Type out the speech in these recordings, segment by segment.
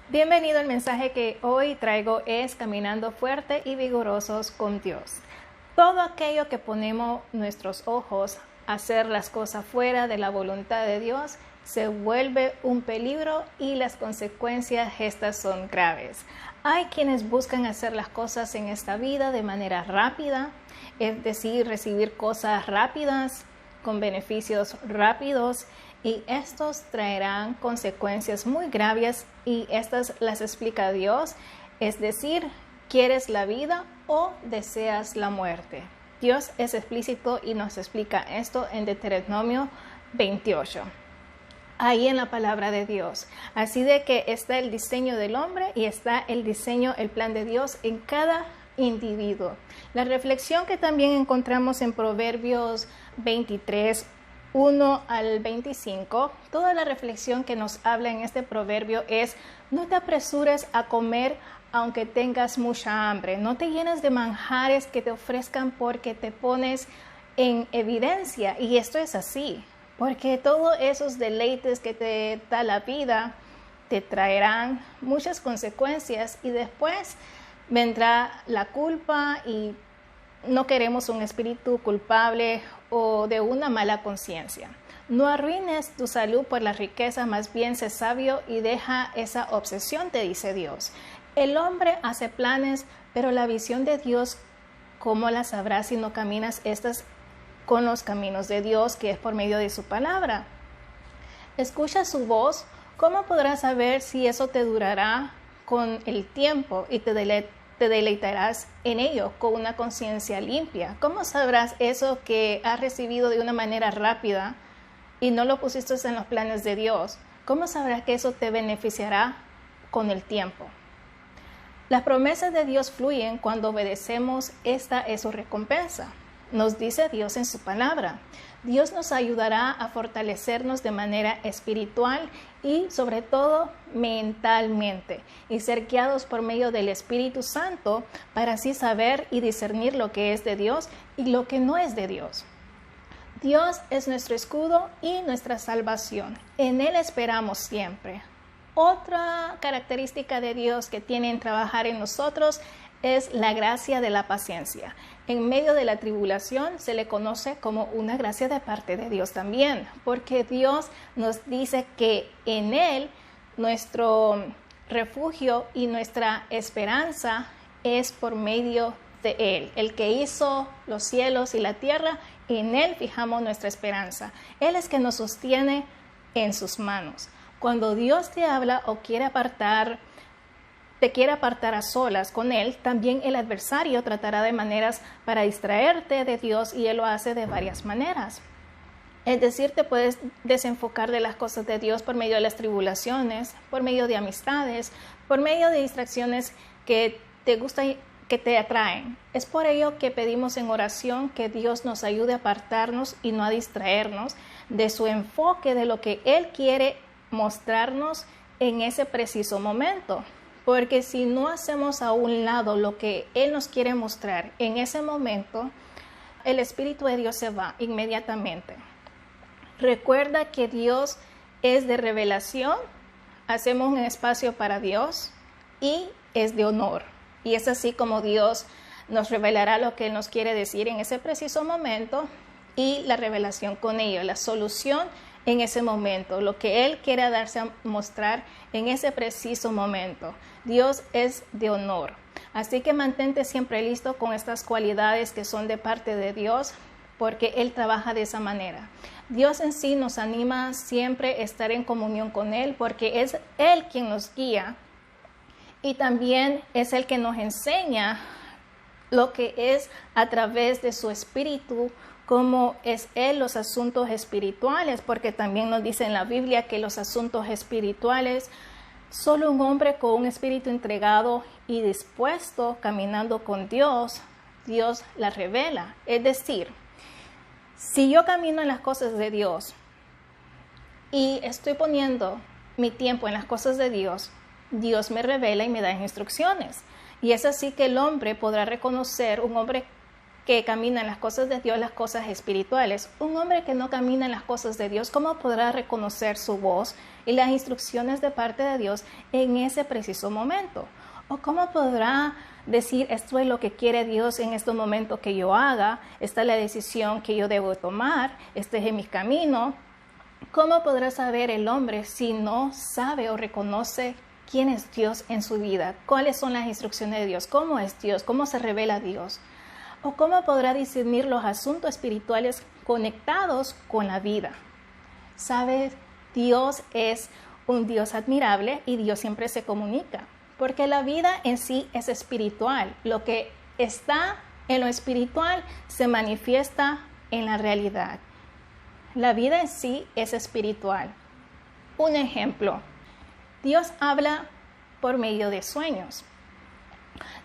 Bienvenido al mensaje que hoy traigo es Caminando fuerte y vigorosos con Dios. Todo aquello que ponemos nuestros ojos a hacer las cosas fuera de la voluntad de Dios se vuelve un peligro y las consecuencias estas son graves. Hay quienes buscan hacer las cosas en esta vida de manera rápida, es decir, recibir cosas rápidas con beneficios rápidos, y estos traerán consecuencias muy graves y estas las explica Dios, es decir, ¿quieres la vida o deseas la muerte? Dios es explícito y nos explica esto en Deuteronomio 28, ahí en la palabra de Dios. Así de que está el diseño del hombre y está el diseño, el plan de Dios en cada individuo. La reflexión que también encontramos en Proverbios 23, 1 al 25, toda la reflexión que nos habla en este proverbio es: no te apresures a comer aunque tengas mucha hambre, no te llenes de manjares que te ofrezcan porque te pones en evidencia. Y esto es así, porque todos esos deleites que te da la vida te traerán muchas consecuencias y después vendrá la culpa y no queremos un espíritu culpable o de una mala conciencia. No arruines tu salud por la riqueza, más bien sé sabio y deja esa obsesión, te dice Dios. El hombre hace planes, pero la visión de Dios, ¿cómo la sabrás si no caminas estas con los caminos de Dios, que es por medio de su palabra? Escucha su voz, ¿cómo podrás saber si eso te durará con el tiempo y te deleitarás en ello con una conciencia limpia? ¿Cómo sabrás eso que has recibido de una manera rápida y no lo pusiste en los planes de Dios? ¿Cómo sabrás que eso te beneficiará con el tiempo? Las promesas de Dios fluyen cuando obedecemos, esta es su recompensa. Nos dice Dios en su palabra. Dios nos ayudará a fortalecernos de manera espiritual y sobre todo mentalmente y ser guiados por medio del Espíritu Santo para así saber y discernir lo que es de Dios y lo que no es de Dios. Dios es nuestro escudo y nuestra salvación. En Él esperamos siempre. Otra característica de Dios que tiene en trabajar en nosotros es la gracia de la paciencia. En medio de la tribulación se le conoce como una gracia de parte de Dios también, porque Dios nos dice que en Él nuestro refugio y nuestra esperanza es por medio de Él. El que hizo los cielos y la tierra, en Él fijamos nuestra esperanza. Él es que nos sostiene en sus manos. Cuando Dios te habla o te quiere apartar a solas con Él, también el adversario tratará de maneras para distraerte de Dios y Él lo hace de varias maneras. Es decir, te puedes desenfocar de las cosas de Dios por medio de las tribulaciones, por medio de amistades, por medio de distracciones que te gustan y que te atraen. Es por ello que pedimos en oración que Dios nos ayude a apartarnos y no a distraernos de su enfoque, de lo que Él quiere mostrarnos en ese preciso momento. Porque si no hacemos a un lado lo que Él nos quiere mostrar en ese momento, el Espíritu de Dios se va inmediatamente. Recuerda que Dios es de revelación, hacemos un espacio para Dios y es de honor. Y es así como Dios nos revelará lo que Él nos quiere decir en ese preciso momento y la revelación con ello, la solución en ese momento, lo que Él quiere darse a mostrar en ese preciso momento. Dios es de honor. Así que mantente siempre listo con estas cualidades que son de parte de Dios, porque Él trabaja de esa manera. Dios en sí nos anima siempre a estar en comunión con Él, porque es Él quien nos guía y también es Él que nos enseña lo que es a través de su Espíritu, cómo es Él los asuntos espirituales, porque también nos dice en la Biblia que los asuntos espirituales, solo un hombre con un espíritu entregado y dispuesto, caminando con Dios, Dios la revela. Es decir, si yo camino en las cosas de Dios y estoy poniendo mi tiempo en las cosas de Dios, Dios me revela y me da instrucciones. Y es así que el hombre podrá reconocer, un hombre que camina en las cosas de Dios, las cosas espirituales. Un hombre que no camina en las cosas de Dios, ¿cómo podrá reconocer su voz y las instrucciones de parte de Dios en ese preciso momento? ¿O cómo podrá decir, esto es lo que quiere Dios en este momento que yo haga, esta es la decisión que yo debo tomar, este es mi camino? ¿Cómo podrá saber el hombre si no sabe o reconoce quién es Dios en su vida? ¿Cuáles son las instrucciones de Dios? ¿Cómo es Dios? ¿Cómo se revela Dios? ¿O cómo podrá discernir los asuntos espirituales conectados con la vida? ¿Sabe? Dios es un Dios admirable y Dios siempre se comunica, porque la vida en sí es espiritual. Lo que está en lo espiritual se manifiesta en la realidad. La vida en sí es espiritual. Un ejemplo, Dios habla por medio de sueños.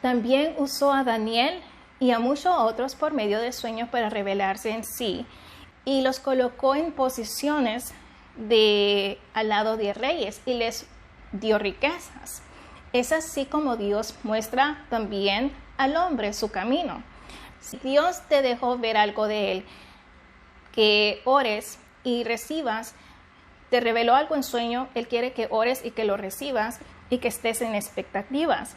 También usó a Daniel y a muchos otros por medio de sueños para revelarse en sí, y los colocó en posiciones al lado de reyes y les dio riquezas. Es así como Dios muestra también al hombre su camino. Si Dios te dejó ver algo de Él, que ores y recibas, te reveló algo en sueño, Él quiere que ores y que lo recibas y que estés en expectativas.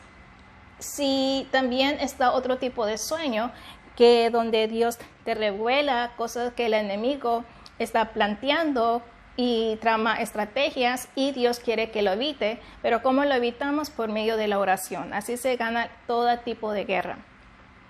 Si también está otro tipo de sueño, que donde Dios te revela cosas que el enemigo está planteando y trama estrategias y Dios quiere que lo evite, pero ¿cómo lo evitamos? Por medio de la oración. Así se gana todo tipo de guerra,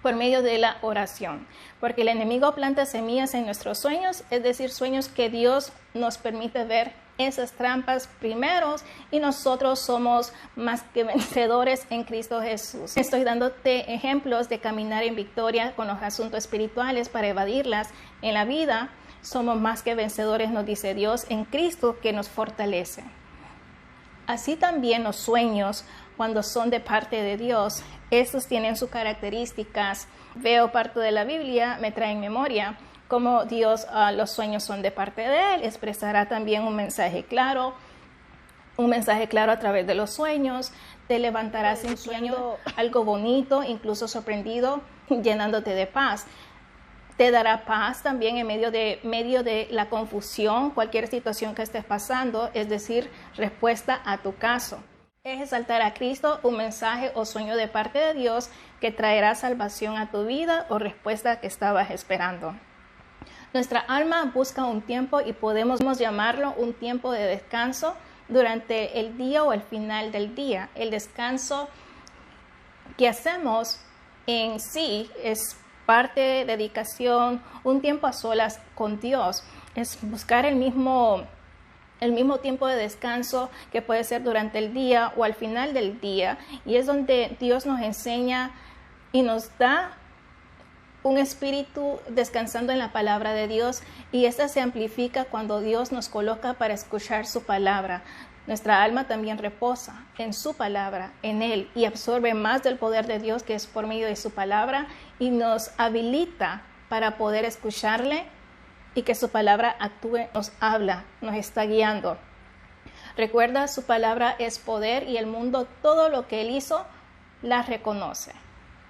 por medio de la oración, porque el enemigo planta semillas en nuestros sueños, es decir, sueños que Dios nos permite ver esas trampas primeros, y nosotros somos más que vencedores en Cristo Jesús. Estoy dándote ejemplos de caminar en victoria con los asuntos espirituales para evadirlas en la vida. Somos más que vencedores, nos dice Dios, en Cristo que nos fortalece. Así también los sueños, cuando son de parte de Dios, estos tienen sus características. Veo parte de la Biblia, me trae en memoria cómo Dios, los sueños son de parte de Él. Expresará también un mensaje claro a través de los sueños. Te levantarás en sueño algo bonito, incluso sorprendido, llenándote de paz. Te dará paz también en medio de la confusión, cualquier situación que estés pasando, es decir, respuesta a tu caso. Es exaltar a Cristo, un mensaje o sueño de parte de Dios que traerá salvación a tu vida o respuesta que estabas esperando. Nuestra alma busca un tiempo y podemos llamarlo un tiempo de descanso durante el día o el final del día. El descanso que hacemos en sí es parte de dedicación, un tiempo a solas con Dios. Es buscar el mismo tiempo de descanso que puede ser durante el día o al final del día, y es donde Dios nos enseña y nos da un espíritu descansando en la palabra de Dios, y esta se amplifica cuando Dios nos coloca para escuchar su palabra. Nuestra alma también reposa en su palabra, en Él, y absorbe más del poder de Dios que es por medio de su palabra, y nos habilita para poder escucharle y que su palabra actúe, nos habla, nos está guiando. Recuerda, su palabra es poder, y el mundo, todo lo que Él hizo, la reconoce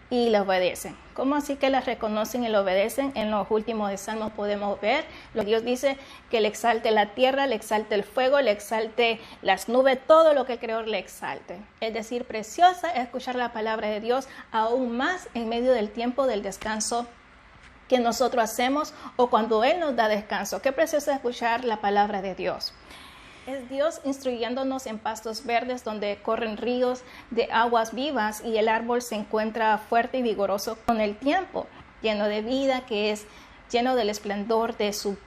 y le obedecen. ¿Cómo así que las reconocen y le obedecen? En los últimos de Salmos podemos ver lo que Dios dice, que le exalte la tierra, le exalte el fuego, le exalte las nubes, todo lo que creó le exalte. Es decir, preciosa es escuchar la palabra de Dios, aún más en medio del tiempo del descanso que nosotros hacemos o cuando Él nos da descanso. Qué precioso es escuchar la palabra de Dios. Es Dios instruyéndonos en pastos verdes donde corren ríos de aguas vivas, y el árbol se encuentra fuerte y vigoroso con el tiempo, lleno de vida, que es lleno del esplendor de su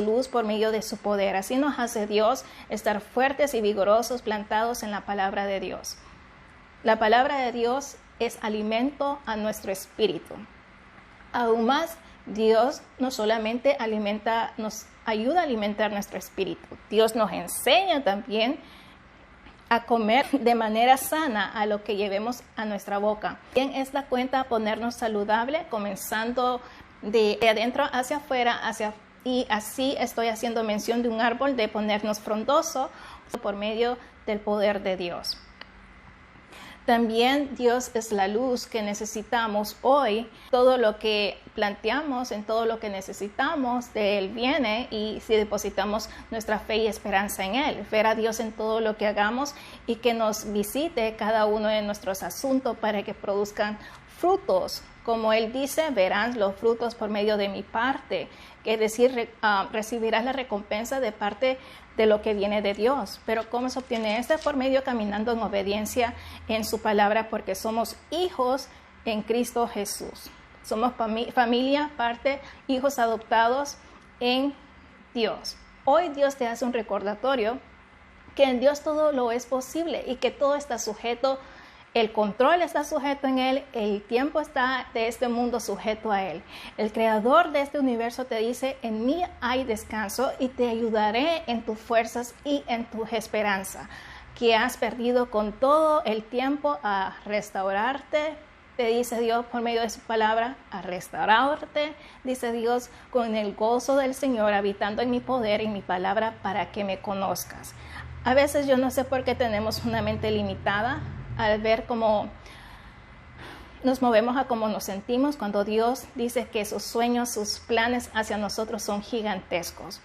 luz por medio de su poder. Así nos hace Dios estar fuertes y vigorosos, plantados en la palabra de Dios. La palabra de Dios es alimento a nuestro espíritu. Aún más, Dios no solamente nos ayuda a alimentar nuestro espíritu, Dios nos enseña también a comer de manera sana a lo que llevemos a nuestra boca. Bien, es la cuenta ponernos saludable, comenzando de adentro hacia afuera, y así estoy haciendo mención de un árbol, de ponernos frondoso por medio del poder de Dios. También Dios es la luz que necesitamos hoy. Todo lo que planteamos, en todo lo que necesitamos, de Él viene, y si depositamos nuestra fe y esperanza en Él, ver a Dios en todo lo que hagamos y que nos visite cada uno de nuestros asuntos para que produzcan frutos. Como Él dice, verán los frutos por medio de mi parte, que es decir, recibirás la recompensa de parte de lo que viene de Dios. Pero ¿cómo se obtiene esto? Por medio caminando en obediencia en su palabra, porque somos hijos en Cristo Jesús. Somos familia, parte, hijos adoptados en Dios. Hoy Dios te hace un recordatorio que en Dios todo lo es posible y que todo está sujeto. El control está sujeto en Él, el tiempo está de este mundo sujeto a Él. El creador de este universo te dice, en mí hay descanso y te ayudaré en tus fuerzas y en tu esperanza, que has perdido con todo el tiempo a restaurarte. Te dice Dios por medio de su palabra, a restaurarte, dice Dios, con el gozo del Señor, habitando en mi poder y en mi palabra, para que me conozcas. A veces yo no sé por qué tenemos una mente limitada, al ver cómo nos movemos a cómo nos sentimos, cuando Dios dice que sus sueños, sus planes hacia nosotros son gigantescos.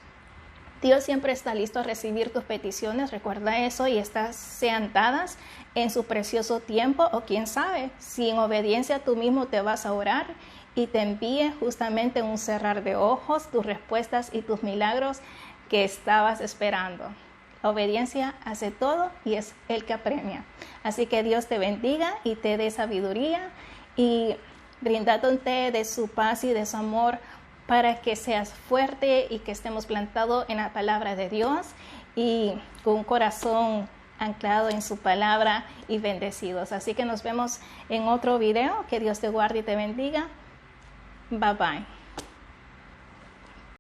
Dios siempre está listo a recibir tus peticiones, recuerda eso, y estas sean dadas en su precioso tiempo, o quién sabe, si en obediencia tú mismo te vas a orar y te envíe justamente un cerrar de ojos, tus respuestas y tus milagros que estabas esperando. La obediencia hace todo y es el que apremia. Así que Dios te bendiga y te dé sabiduría y brindándote de su paz y de su amor para que seas fuerte y que estemos plantados en la palabra de Dios y con un corazón anclado en su palabra y bendecidos. Así que nos vemos en otro video. Que Dios te guarde y te bendiga. Bye bye.